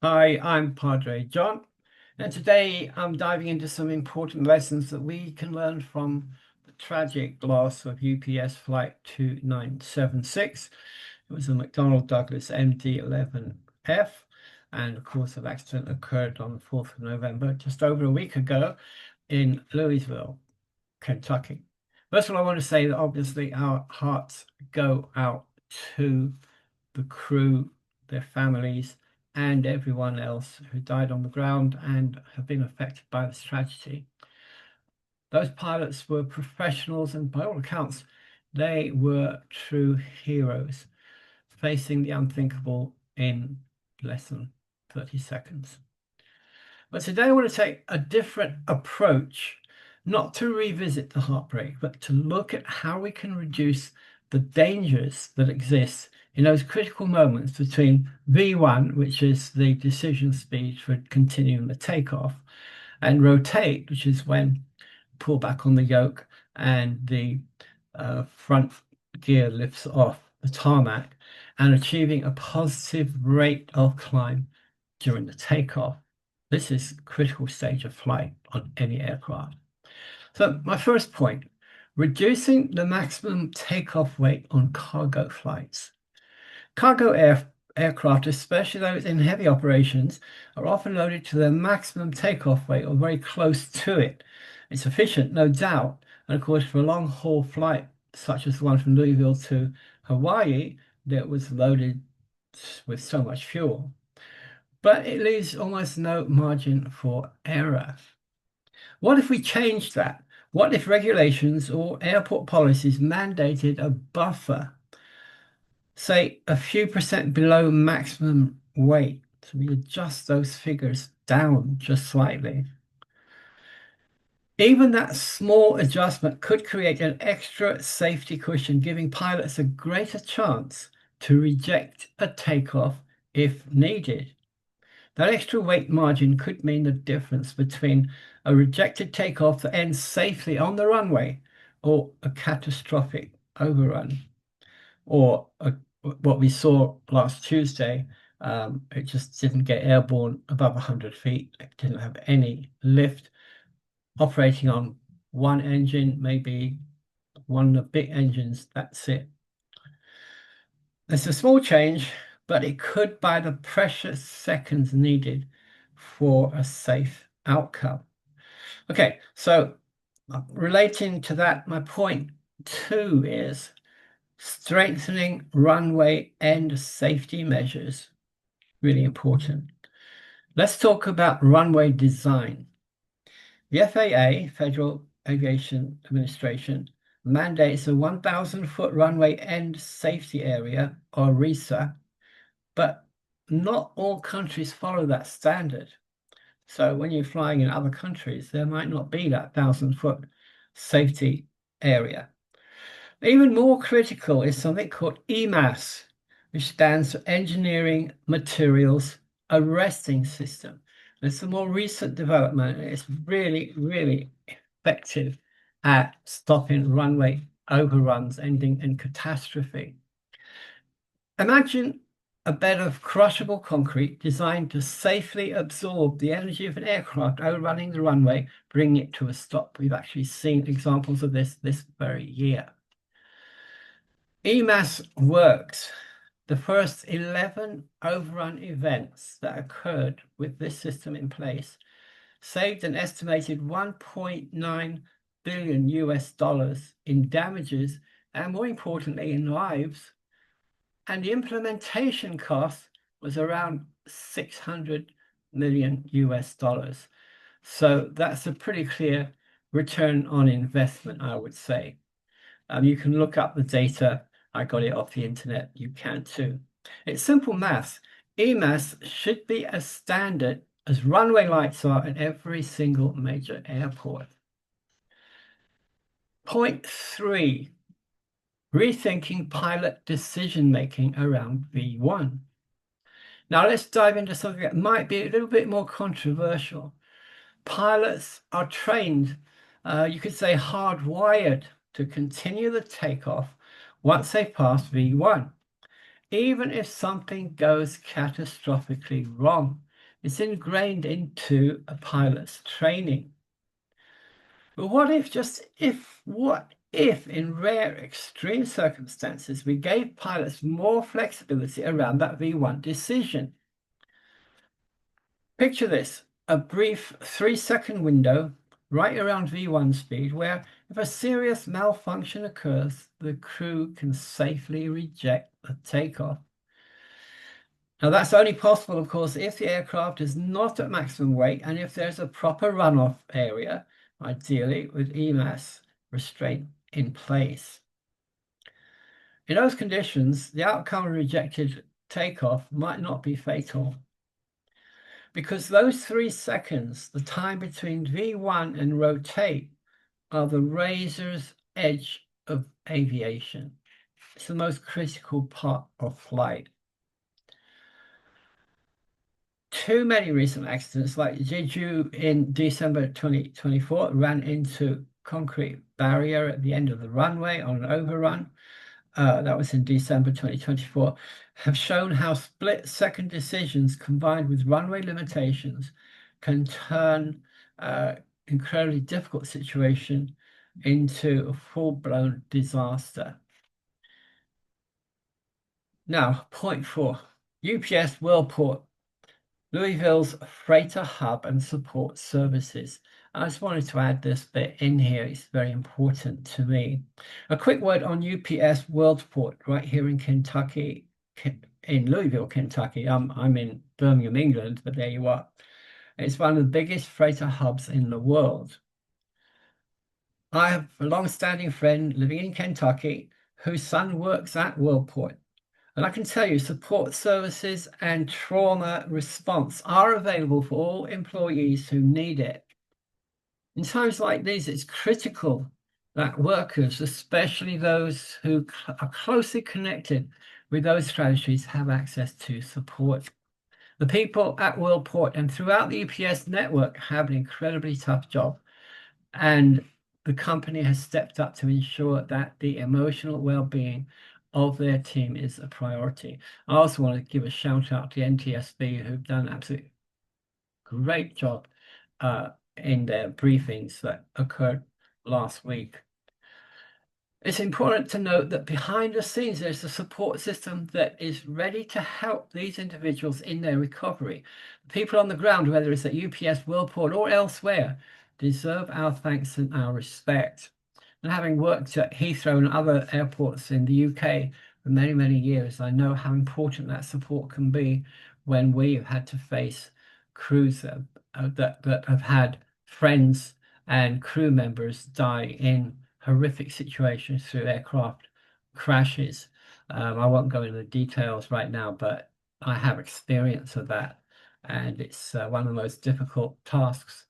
Hi, I'm Padre John, and today I'm diving into some important lessons that we can learn from the tragic loss of UPS Flight 2976. It was a McDonnell Douglas MD-11F, and of course, the accident occurred on the 4th of November, just over a week ago, in Louisville, Kentucky. First of all, I want to say that obviously our hearts go out to the crew, their families, and everyone else who died on the ground and have been affected by this tragedy. Those pilots were professionals, and by all accounts, they were true heroes, facing the unthinkable in less than 30 seconds. But today I want to take a different approach, not to revisit the heartbreak, but to look at how we can reduce the dangers that exist in those critical moments between V1, which is the decision speed for continuing the takeoff, and rotate, which is when pull back on the yoke and the front gear lifts off the tarmac, and achieving a positive rate of climb during the takeoff. This is a critical stage of flight on any aircraft. So my first point, reducing the maximum takeoff weight on cargo flights. Cargo aircraft, especially those in heavy operations, are often loaded to their maximum takeoff weight or very close to it. It's efficient, no doubt. And of course, for a long haul flight, such as the one from Louisville to Hawaii, that was loaded with so much fuel. But it leaves almost no margin for error. What if we changed that? What if regulations or airport policies mandated a buffer, say a few percent below maximum weight? So we adjust those figures down just slightly. Even that small adjustment could create an extra safety cushion, giving pilots a greater chance to reject a takeoff if needed. That extra weight margin could mean the difference between a rejected takeoff that ends safely on the runway or a catastrophic overrun, or what we saw last Tuesday. It just didn't get airborne above 100 feet. It didn't have any lift, operating on one engine, maybe one of the big engines. That's it. It's a small change, but it could buy the precious seconds needed for a safe outcome. Okay, so relating to that, my point two is strengthening runway end safety measures. Really important. Let's talk about runway design. The FAA, Federal Aviation Administration, mandates a 1,000-foot runway end safety area, or RESA, but not all countries follow that standard. So when you're flying in other countries, there might not be that 1,000-foot safety area. Even more critical is something called EMAS, which stands for Engineering Materials Arresting System. It's a more recent development. It's really, really effective at stopping runway overruns ending in catastrophe. Imagine a bed of crushable concrete designed to safely absorb the energy of an aircraft overrunning the runway, bringing it to a stop. We've actually seen examples of this very year. EMAS works. The first 11 overrun events that occurred with this system in place saved an estimated 1.9 billion US dollars in damages, and more importantly, in lives. And the implementation cost was around 600 million US dollars. So that's a pretty clear return on investment, I would say. You can look up the data. I got it off the internet. You can too. It's simple math. EMAS should be as standard as runway lights are at every single major airport. Point three, rethinking pilot decision-making around V1. Now let's dive into something that might be a little bit more controversial. Pilots are trained, you could say hardwired, to continue the takeoff once they pass V1, even if something goes catastrophically wrong. It's ingrained into a pilot's training. But what if in rare extreme circumstances we gave pilots more flexibility around that V1 decision? Picture this, a brief 3-second window right around V1 speed where if a serious malfunction occurs, the crew can safely reject the takeoff. Now that's only possible, of course, if the aircraft is not at maximum weight and if there's a proper runoff area, ideally with EMAS restraint in place. In those conditions, the outcome of rejected takeoff might not be fatal, because those 3 seconds, the time between V1 and rotate, are the razor's edge of aviation. It's the most critical part of flight. Too many recent accidents, like Jeju in December 2024, ran into concrete barrier at the end of the runway on an overrun. That was in December 2024, have shown how split-second decisions combined with runway limitations can turn incredibly difficult situation into a full-blown disaster. Now, point 4, UPS Worldport, Louisville's freighter hub and support services. I just wanted to add this bit in here. It's very important to me. A quick word on UPS Worldport right here in Kentucky, in Louisville, Kentucky. I'm in Birmingham, England, but there you are. It's one of the biggest freighter hubs in the world. I have a long-standing friend living in Kentucky whose son works at Worldport. And I can tell you, support services and trauma response are available for all employees who need it. In times like these, it's critical that workers, especially those who are closely connected with those strategies, have access to support. The people at Worldport and throughout the UPS network have an incredibly tough job, and the company has stepped up to ensure that the emotional well-being of their team is a priority. I also want to give a shout out to NTSB, who've done an absolutely great job in their briefings that occurred last week. It's important to note that behind the scenes, there's a support system that is ready to help these individuals in their recovery. People on the ground, whether it's at UPS, Worldport, or elsewhere, deserve our thanks and our respect. And having worked at Heathrow and other airports in the UK for many, many years, I know how important that support can be when we've had to face crews that have had friends and crew members die in horrific situations through aircraft crashes. I won't go into the details right now, but I have experience of that. And it's one of the most difficult tasks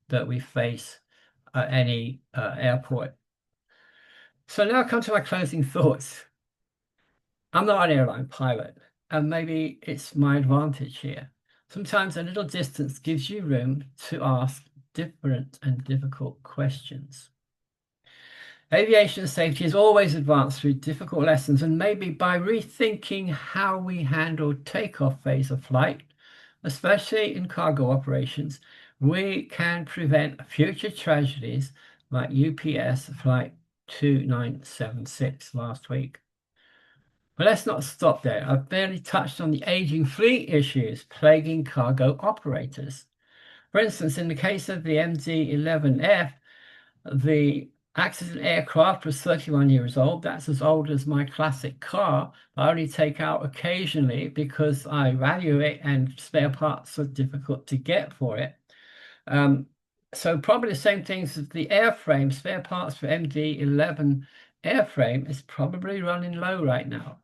that we face at any airport. So now I come to my closing thoughts. I'm not an airline pilot, and maybe it's my advantage here. Sometimes a little distance gives you room to ask different and difficult questions. Aviation safety is always advanced through difficult lessons, and maybe by rethinking how we handle takeoff phase of flight, especially in cargo operations, we can prevent future tragedies like UPS Flight 2976 last week. But let's not stop there. I've barely touched on the aging fleet issues plaguing cargo operators. For instance, in the case of the MD-11F, the accident aircraft was 31 years old. That's as old as my classic car. I only take out occasionally because I value it and spare parts are difficult to get for it. So probably the same things as the airframe, spare parts for MD-11 airframe is probably running low right now.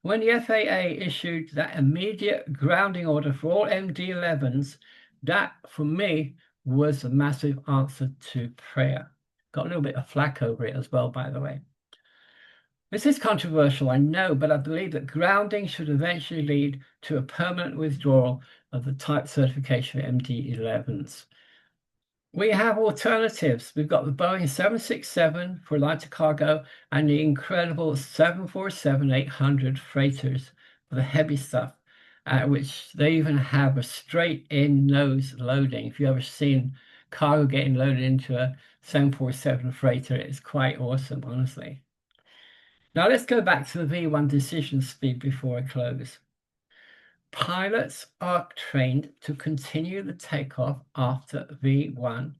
When the FAA issued that immediate grounding order for all MD-11s, that for me was a massive answer to prayer. Got a little bit of flack over it as well, by the way. This is controversial, I know, but I believe that grounding should eventually lead to a permanent withdrawal of the type certification for MD-11s. We have alternatives. We've got the Boeing 767 for lighter cargo and the incredible 747-800 freighters for the heavy stuff. which they even have a straight-in nose loading. If you've ever seen cargo getting loaded into a 747 freighter, it's quite awesome, honestly. Now let's go back to the V1 decision speed before I close. Pilots are trained to continue the takeoff after V1,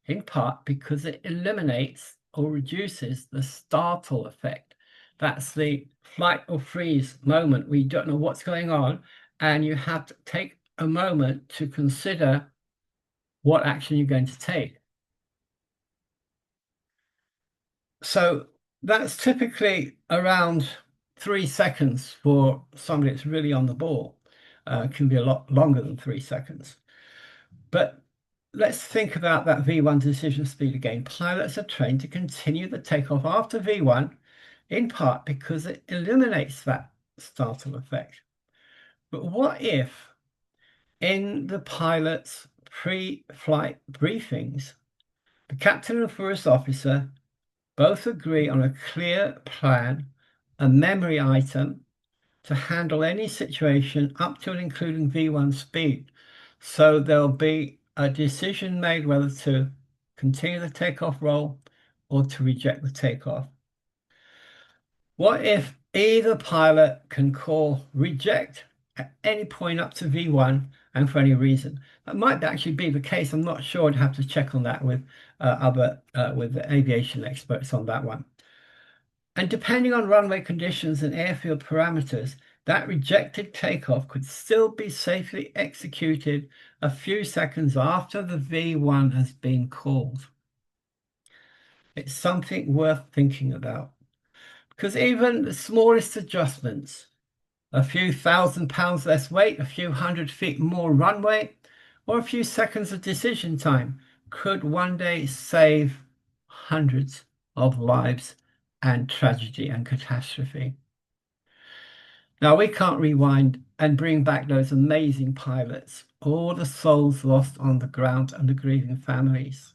in part because it eliminates or reduces the startle effect. That's the flight or freeze moment where you don't know what's going on, and you have to take a moment to consider what action you're going to take. So that's typically around 3 seconds for somebody that's really on the ball. Can be a lot longer than 3 seconds. But let's think about that V1 decision speed again. Pilots are trained to continue the takeoff after V1, in part because it eliminates that startle effect. But what if in the pilot's pre-flight briefings, the captain and first officer both agree on a clear plan, a memory item to handle any situation up to and including V1 speed? So there'll be a decision made whether to continue the takeoff roll or to reject the takeoff. What if either pilot can call reject at any point up to V1 and for any reason? That might actually be the case. I'm not sure. I'd have to check on that with with aviation experts on that one. And depending on runway conditions and airfield parameters, that rejected takeoff could still be safely executed a few seconds after the V1 has been called. It's something worth thinking about, because even the smallest adjustments, a few £1,000 less weight, a few 100 feet more runway, or a few seconds of decision time could one day save hundreds of lives and tragedy and catastrophe. Now, we can't rewind and bring back those amazing pilots, all the souls lost on the ground and the grieving families.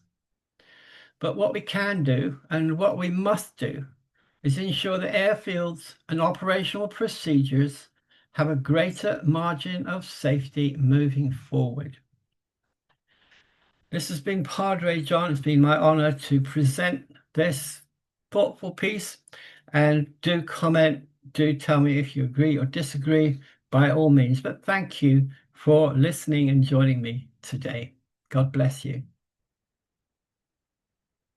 But what we can do and what we must do is ensure that airfields and operational procedures have a greater margin of safety moving forward. This has been Padre John. It's been my honor to present this thoughtful piece, and do comment, do tell me if you agree or disagree by all means. But thank you for listening and joining me today. God bless you.